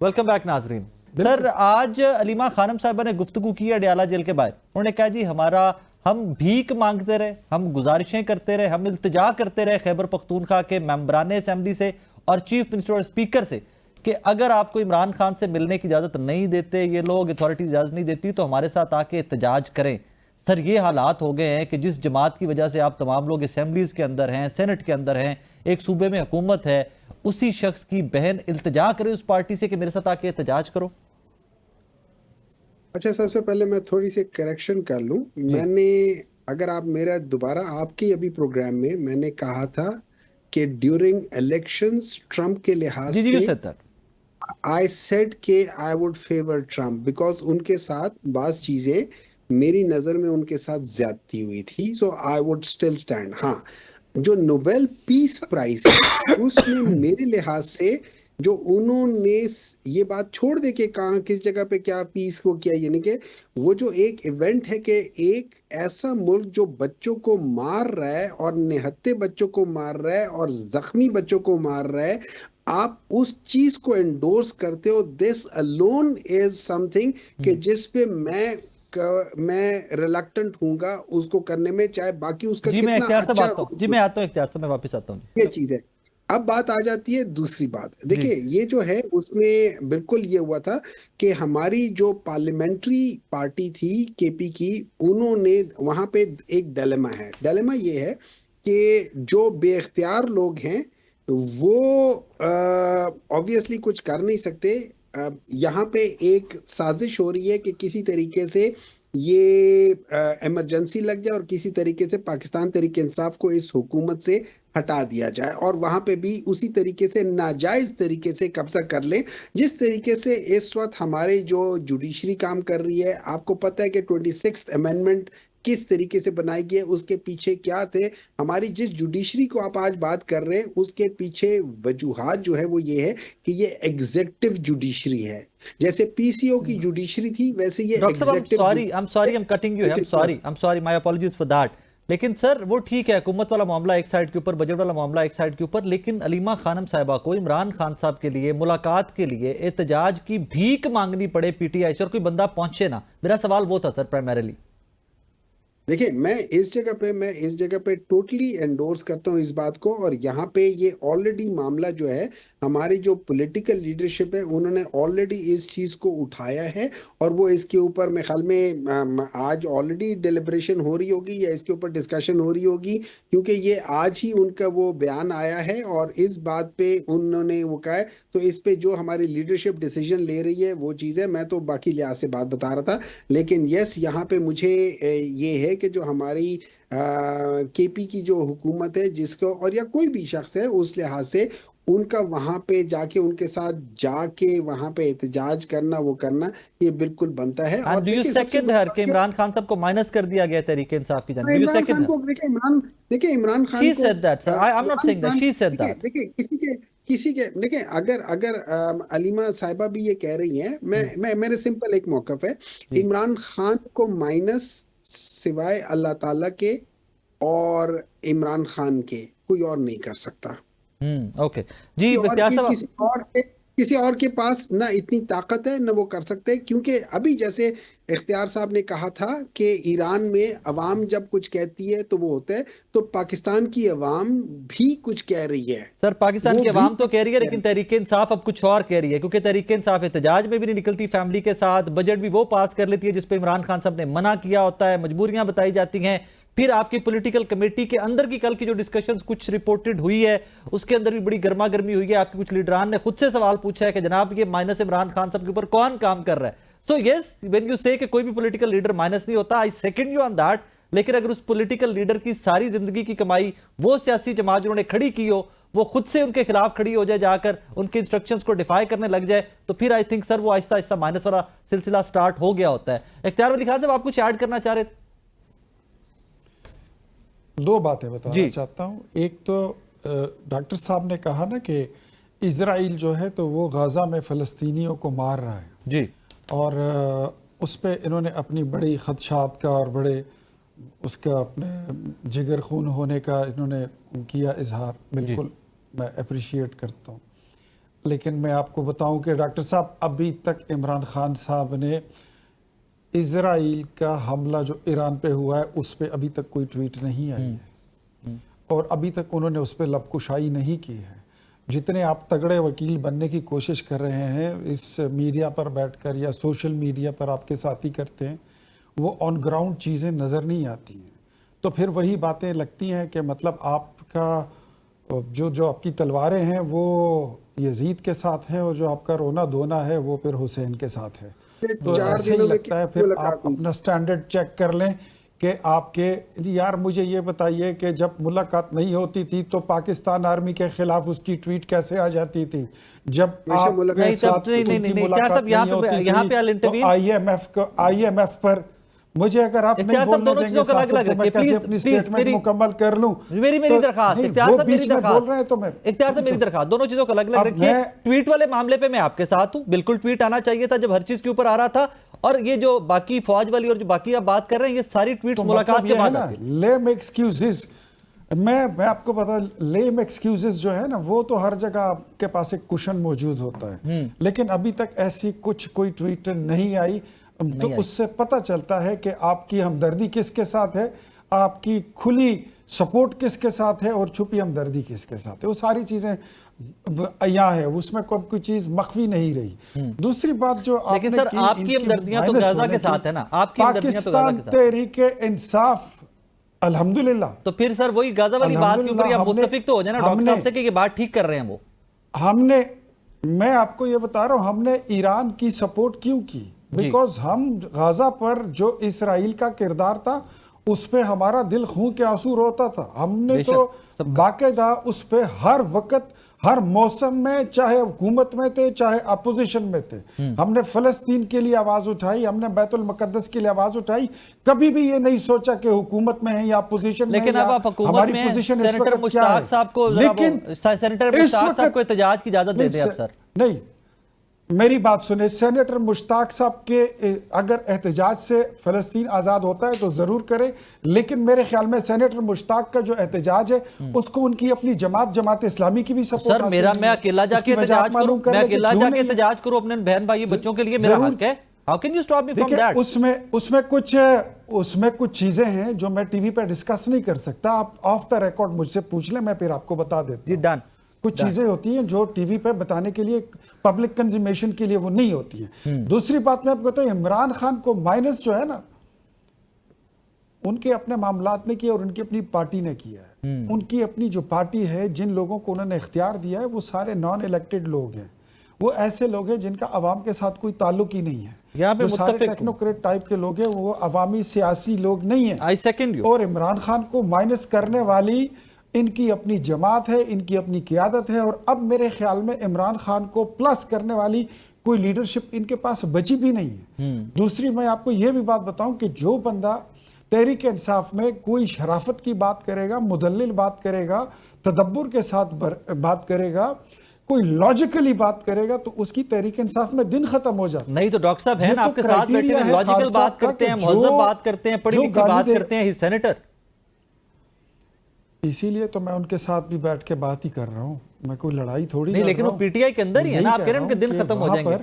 Welcome back ناظرین. سر آج علیمہ خانم صاحبہ نے گفتگو کی ہے اڈیالہ جیل کے باہر. انہوں نے کہا جی ہم بھیک مانگتے رہے, ہم گزارشیں کرتے رہے, ہم التجا کرتے رہے خیبر پختونخوا کے ممبران اسمبلی سے اور چیف منسٹر اور اسپیکر سے کہ اگر آپ کو عمران خان سے ملنے کی اجازت نہیں دیتے, یہ لوگ اتھارٹیز اجازت نہیں دیتی, تو ہمارے ساتھ آ کے احتجاج کریں. سر یہ حالات ہو گئے ہیں کہ جس جماعت کی وجہ سے آپ تمام لوگ اسمبلیز کے اندر ہیں, سینٹ کے اندر ہیں, ایک صوبے میں حکومت ہے, اسی شخص کی بہن التجا کرے اس پارٹی سے کہ میرے ساتھ آ کے احتجاج کرو. اچھا, سب سے پہلے میں تھوڑی سی کریکشن کر لوں. میں نے اگر آپ میرا دوبارہ آپ کی ابھی پروگرام میں نے کہا تھا کہ ڈیورنگ الیکشنز ٹرمپ کے لحاظ سے I said کہ I would favor Trump because ان کے ساتھ بعض چیزیں میری نظر میں ان کے ساتھ زیادتی ہوئی تھی. So I would still stand. ہاں, جو نوبل پیس پرائز ہے اس میں میرے لحاظ سے جو انہوں نے یہ بات چھوڑ دے کے کہاں کس جگہ پہ کیا پیس کو کیا, یعنی کہ وہ جو ایک ایونٹ ہے کہ ایک ایسا ملک جو بچوں کو مار رہا ہے اور نہتے بچوں کو مار رہا ہے اور زخمی بچوں کو مار رہا ہے, آپ اس چیز کو انڈورس کرتے ہو. دس الون از سم تھنگ کہ جس پہ میں ریلیکٹنٹ ہوں گا اس کو کرنے میں, چاہے باقی اس کا کتنا اچھا. میں آتا ہوں اختیار سے, میں واپس آتا ہوں. یہ چیز ہے. اب بات آ جاتی ہے دوسری بات. دیکھیں یہ جو ہے اس میں بالکل یہ ہوا تھا کہ ہماری جو پارلیمنٹری پارٹی تھی کے پی کی, انہوں نے وہاں پہ ایک ڈیلیما ہے. ڈیلیما یہ ہے کہ جو بے اختیار لوگ ہیں وہ obviously کچھ کر نہیں سکتے. یہاں پہ ایک سازش ہو رہی ہے کہ کسی طریقے سے یہ ایمرجنسی لگ جائے اور کسی طریقے سے پاکستان تحریک انصاف کو اس حکومت سے ہٹا دیا جائے اور وہاں پہ بھی اسی طریقے سے ناجائز طریقے سے قبضہ کر لیں. جس طریقے سے اس وقت ہمارے جو جوڈیشری کام کر رہی ہے, آپ کو پتہ ہے کہ 26th امینڈمنٹ کس طریقے سے بنائی گئی ہے, اس کے پیچھے کیا تھے. ہماری جس جوڈیشری کو آپ آج بات کر رہے ہیں اس کے پیچھے وجوہات جو ہے وہ یہ ہے کہ یہ ایگزیکٹو جوڈیشری ہے. جیسے پی سی او کی جوڈیشری تھی ویسے یہ لیکن سر وہ ٹھیک ہے, حکومت والا معاملہ ایک سائڈ کے اوپر, بجٹ والا معاملہ ایک سائڈ کے اوپر, لیکن علیمہ خانم صاحبہ کو عمران خان صاحب کے لیے ملاقات کے لیے احتجاج کی بھیک مانگنی پڑے پی ٹی آئی سے اور کوئی بندہ پہنچے نہ. میرا سوال وہ تھا سر پرائمریلی. دیکھیں میں اس جگہ پہ ٹوٹلی انڈورس کرتا ہوں اس بات کو, اور یہاں پہ یہ آلریڈی معاملہ جو ہے ہماری جو پولیٹیکل لیڈرشپ ہے انہوں نے آلریڈی اس چیز کو اٹھایا ہے اور وہ اس کے اوپر میرے خیال میں آج آلریڈی ڈیلیبریشن ہو رہی ہوگی یا اس کے اوپر ڈسکشن ہو رہی ہوگی, کیونکہ یہ آج ہی ان کا وہ بیان آیا ہے اور اس بات پہ انہوں نے وہ کہا ہے. تو اس پہ جو ہماری لیڈرشپ ڈیسیجن لے رہی ہے وہ چیز ہے. میں تو باقی لحاظ سے بات بتا رہا تھا, لیکن یس یہاں پہ مجھے یہ ہے کہ جو ہماری کے پی کی جو حکومت ہے جس کو, اور یا کوئی بھی شخص ہے, اس لحاظ سے ان کا وہاں پہ جا کے ان کے ساتھ جا کے وہاں پہ احتجاج کرنا وہ کرنا یہ بالکل بنتا ہے. اور کہ عمران خان صاحب کو مائنس کر دیا گیا تحریک انصاف کی جانب. عمران خان کو دیکھیں عمران خان کو کسی کے دیکھیں اگر علیمہ صاحبہ بھی یہ کہہ رہی ہیں, میں میرے سمپل ایک موقف ہے, عمران خان کو مائنس سوائے اللہ تعالیٰ کے اور عمران خان کے کوئی اور نہیں کر سکتا. اوکے جی, کسی اور کے پاس نہ اتنی طاقت ہے نہ وہ کر سکتے, کیونکہ ابھی جیسے اختیار صاحب نے کہا تھا کہ ایران میں عوام جب کچھ کہتی ہے تو وہ ہوتا ہے, تو پاکستان کی عوام بھی کچھ کہہ رہی ہے. سر پاکستان کی عوام تو کہہ رہی ہے, لیکن تحریک انصاف اب کچھ اور کہہ رہی ہے, کیونکہ تحریک انصاف احتجاج میں بھی نہیں نکلتی فیملی کے ساتھ, بجٹ بھی وہ پاس کر لیتی ہے جس پہ عمران خان صاحب نے منع کیا ہوتا ہے, مجبوریاں بتائی جاتی ہیں. پھر آپ کی پولیٹیکل کمیٹی کے اندر کی کل کی جو ڈسکشنز کچھ رپورٹڈ ہوئی ہے اس کے اندر بھی بڑی گرما گرمی ہوئی ہے. آپ کے کچھ لیڈران نے خود سے سوال پوچھا ہے کہ جناب یہ مائنس عمران خان صاحب کے اوپر کون کام کر رہا ہے. سو یس, وین یو سے کہ کوئی بھی پولیٹیکل لیڈر مائنس نہیں ہوتا, آئی سیکنڈ یو آن دیٹ, لیکن اگر اس پولیٹیکل لیڈر کی ساری زندگی کی کمائی وہ سیاسی جماعت جنہوں نے کھڑی کی ہو وہ خود سے ان کے خلاف کھڑی ہو جائے, جا کر ان کے انسٹرکشنز کو ڈیفائی کرنے لگ جائے, تو پھر آئی تھنک سر وہ آہستہ آہستہ مائنس والا سلسلہ سٹارٹ ہو گیا ہوتا ہے. اختیار علی خان صاحب آپ کچھ ایڈ کرنا چاہ رہے تھے؟ دو باتیں بتانا چاہتا ہوں. ایک تو ڈاکٹر صاحب نے کہا نا کہ اسرائیل جو ہے تو وہ غزہ میں فلسطینیوں کو مار رہا ہے جی, اور اس پہ انہوں نے اپنی بڑی خدشات کا اور بڑے اس کا اپنے جگر خون ہونے کا انہوں نے کیا اظہار. بالکل میں اپریشیٹ کرتا ہوں. لیکن میں آپ کو بتاؤں کہ ڈاکٹر صاحب ابھی تک عمران خان صاحب نے اسرائیل کا حملہ جو ایران پہ ہوا ہے اس پہ ابھی تک کوئی ٹویٹ نہیں آئی ہے، اور ابھی تک انہوں نے اس پہ لب کشائی نہیں کی ہے۔ جتنے آپ تگڑے وکیل بننے کی کوشش کر رہے ہیں اس میڈیا پر بیٹھ کر یا سوشل میڈیا پر آپ کے ساتھی کرتے ہیں، وہ آن گراؤنڈ چیزیں نظر نہیں آتی ہیں، تو پھر وہی باتیں لگتی ہیں کہ مطلب آپ کا جو آپ کی تلواریں ہیں وہ یزید کے ساتھ ہیں، اور جو آپ کا رونا دھونا ہے وہ پھر حسین کے ساتھ ہے۔ تو ایسے ہی لگتا ہے پھر آپ اپنا سٹینڈرڈ چیک کر لیں کہ آپ کے یار مجھے یہ بتائیے کہ جب ملاقات نہیں ہوتی تھی تو پاکستان آرمی کے خلاف اس کی ٹویٹ کیسے آ جاتی تھی؟ جب آپ کے ساتھ ان کی ملاقات نہیں ہوتی تھی تو آئی ایم ایف پر مجھے اگر آپ نہیں بولنے دیں گے ساتھ تو میں کیسے اپنی سٹیٹمنٹ مکمل کر لوں؟ میری درخواست اختیار صاحب، میری بول رہے ہیں تو میں اختیار صاحب میری درخواست دونوں چیزوں کو الگ الگ رکھیے۔ ٹویٹ والے معاملے پہ میں آپ کے ساتھ ہوں، بالکل ٹویٹ آنا چاہیے تھا جب ہر چیز کے اوپر آ رہا تھا، اور یہ جو باقی فوج والی اور جو باقی آپ بات کر رہے ہیں یہ ساری ٹویٹس ملاقات کے بعد آتی ہیں۔ لیم ایکسکیوزز، میں آپ کو بتا لیم ایکسکیوزز جو ہے نا وہ تو ہر جگہ آپ کے پاس ایک کشن موجود ہوتا ہے، لیکن ابھی تک ایسی کوئی ٹویٹ نہیں آئی، تو اس سے پتہ چلتا ہے کہ آپ کی ہمدردی کس کے ساتھ ہے، آپ کی کھلی سپورٹ کس کے ساتھ ہے، اور چھپی ہمدردی کس کے ساتھ ہے۔ وہ ساری چیزیں یہاں ہے، اس میں کوئی چیز مخفی نہیں رہی۔ دوسری بات جو آپ نے لیکن سر آپ کی ہمدردیاں تو غزہ کے ساتھ ہے نا، آپ کی ہمدردیاں تو غزہ کے پاکستان تحریک انصاف الحمدللہ، تو پھر سر وہی غزہ والی بات کے اوپر آپ متفق تو ہو جائے نا ڈاکٹر صاحب سے کہ یہ بات ٹھیک کر رہے ہیں وہ۔ میں آپ کو یہ بتا رہا ہوں ہم نے ایران کی سپورٹ کیوں کی؟ بیکاز ہم غزہ پر جو اسرائیل کا کردار تھا اس پہ ہمارا دل خون کے آنسو روتا تھا، ہم نے تو باقاعدہ اس پہ ہر وقت ہر موسم میں چاہے حکومت میں تھے چاہے اپوزیشن میں تھے، ہم نے فلسطین کے لیے آواز اٹھائی، ہم نے بیت المقدس کے لیے آواز اٹھائی، کبھی بھی یہ نہیں سوچا کہ حکومت میں ہیں یا اپوزیشن میں ہیں، لیکن اب آپ حکومت میں سینیٹر مشتاق صاحب کو سینیٹر مشتاق صاحب کو احتجاج کی اجازت دے دیں اب سر۔ نہیں، میری بات سنیں، سینیٹر مشتاق صاحب کے اگر احتجاج سے فلسطین آزاد ہوتا ہے تو ضرور کریں، لیکن میرے خیال میں سینیٹر مشتاق کا جو احتجاج ہے اس کو ان کی اپنی جماعت اسلامی کی بھی سپورٹ سر میں اکیلا جا کے احتجاج کروں، میں اکیلا جا کے احتجاج کروں اپنے بہن بھائی بچوں کے لیے، میرا حق ہے۔ How can you stop me from that؟ اس میں کچھ چیزیں ہیں جو میں ٹی وی پہ ڈسکس نہیں کر سکتا، آپ آف دا ریکارڈ مجھ سے پوچھ لیں، میں پھر آپ کو بتا دیتا ہوں۔ ڈن۔ کچھ چیزیں ہوتی ہیں جو ٹی وی پہ بتانے کے لیے پبلک کنزیومیشن کے لیے وہ نہیں ہوتی ہیں۔ دوسری بات میں آپ کو کہتا ہوں، عمران خان کو مائنس جو ہے نا ان کے اپنے معاملات نے کیا اور ان کی اپنی پارٹی نے کیا ہے۔ ان کی اپنی جو پارٹی ہے، جن لوگوں کو انہوں نے اختیار دیا ہے وہ سارے نان الیکٹڈ لوگ ہیں، وہ ایسے لوگ ہیں جن کا عوام کے ساتھ کوئی تعلق ہی نہیں ہے، جو سارے ٹیکنوکریٹ ٹائپ کے لوگ ہیں، وہ عوامی سیاسی لوگ نہیں ہیں۔ اور عمران خان کو مائنس کرنے والی ان کی اپنی جماعت ہے، ان کی اپنی قیادت ہے، اور اب میرے خیال میں عمران خان کو پلس کرنے والی کوئی لیڈرشپ ان کے پاس بچی بھی نہیں ہے۔ دوسری میں آپ کو یہ بھی بات بتاؤں کہ جو بندہ تحریک انصاف میں کوئی شرافت کی بات کرے گا، مدلل بات کرے گا، تدبر کے ساتھ بات کرے گا، کوئی لاجیکلی بات کرے گا، تو اس کی تحریک انصاف میں دن ختم ہو جاتا ہے۔ نہیں تو ڈاکٹر صاحب ہیں آپ کے ساتھ بیٹھے ہیں، لاجیکل بات کرتے ہیں، مہذب بات کرتے ہیں، پڑھی لکھی بات کرتے ہیں، سینیٹر۔ اسی لیے تو میں ان کے ساتھ بھی بیٹھ کے بات ہی کر رہا ہوں، میں کوئی لڑائی تھوڑی نہیں، لیکن وہ پی ٹی آئی کے اندر ہی ہے نا، آپ کہہ رہے ہیں ان کے دن ختم ہو جائیں گے۔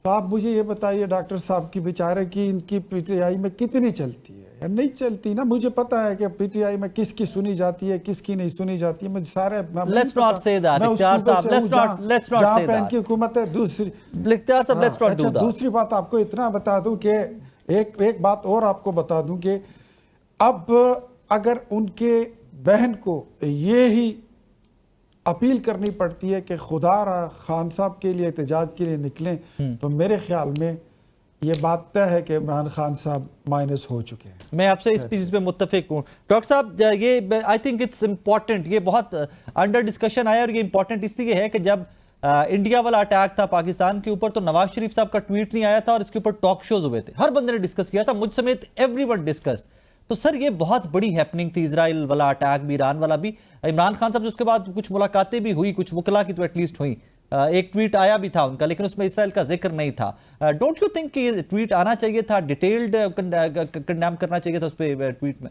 تو آپ مجھے یہ بتائیے ڈاکٹر صاحب کی بیچارے کی ان کی پی ٹی آئی میں کتنی چلتی ہے یا نہیں چلتی نا؟ مجھے پتا ہے کہ پی ٹی آئی میں کس کی سنی جاتی ہے کس کی نہیں سنی جاتی ہے، مجھے سارے Let's not say that، اختیار صاحب، let's not جہاں say پہ ان that۔ کی حکومت ہے۔ اختیار صاحب let's not do that۔ دوسری بات آپ کو اتنا بتا دوں کہ ایک بات اور آپ کو بتا دوں کہ اب اگر ان کے بہن کو یہی اپیل کرنی پڑتی ہے کہ خدا را خان صاحب کے لیے احتجاج کے لیے نکلیں، تو میرے خیال میں یہ بات طے ہے کہ عمران خان صاحب مائنس ہو چکے ہیں۔ میں آپ سے اس چیز پہ متفق ہوں ڈاکٹر صاحب۔ یہ آئی تھنک اٹس امپورٹنٹ، یہ بہت انڈر ڈسکشن آیا، اور یہ امپورٹنٹ اس لیے ہے کہ جب انڈیا والا اٹیک تھا پاکستان کے اوپر تو نواز شریف صاحب کا ٹویٹ نہیں آیا تھا، اور اس کے اوپر ٹاک شوز ہوئے تھے، ہر بندے نے ڈسکس کیا تھا، مجھ سمیت ایوری ون ڈسکسڈ۔ تو سر یہ بہت بڑی ہیپننگ تھی، اسرائیل والا اٹیک بھی، ایران والا بھی۔ عمران خان صاحب جو اس کے بعد کچھ ملاقاتیں بھی ہوئی، کچھ وکلا کی تو ایٹ لیسٹ ہوئی، ایک ٹویٹ آیا بھی تھا ان کا، لیکن اس میں اسرائیل کا ذکر نہیں تھا۔ ڈونٹ یو تھنک کہ یہ ٹویٹ آنا چاہیے تھا، ڈیٹیلڈ کنڈیم کرنا چاہیے تھا اس پہ ٹویٹ میں؟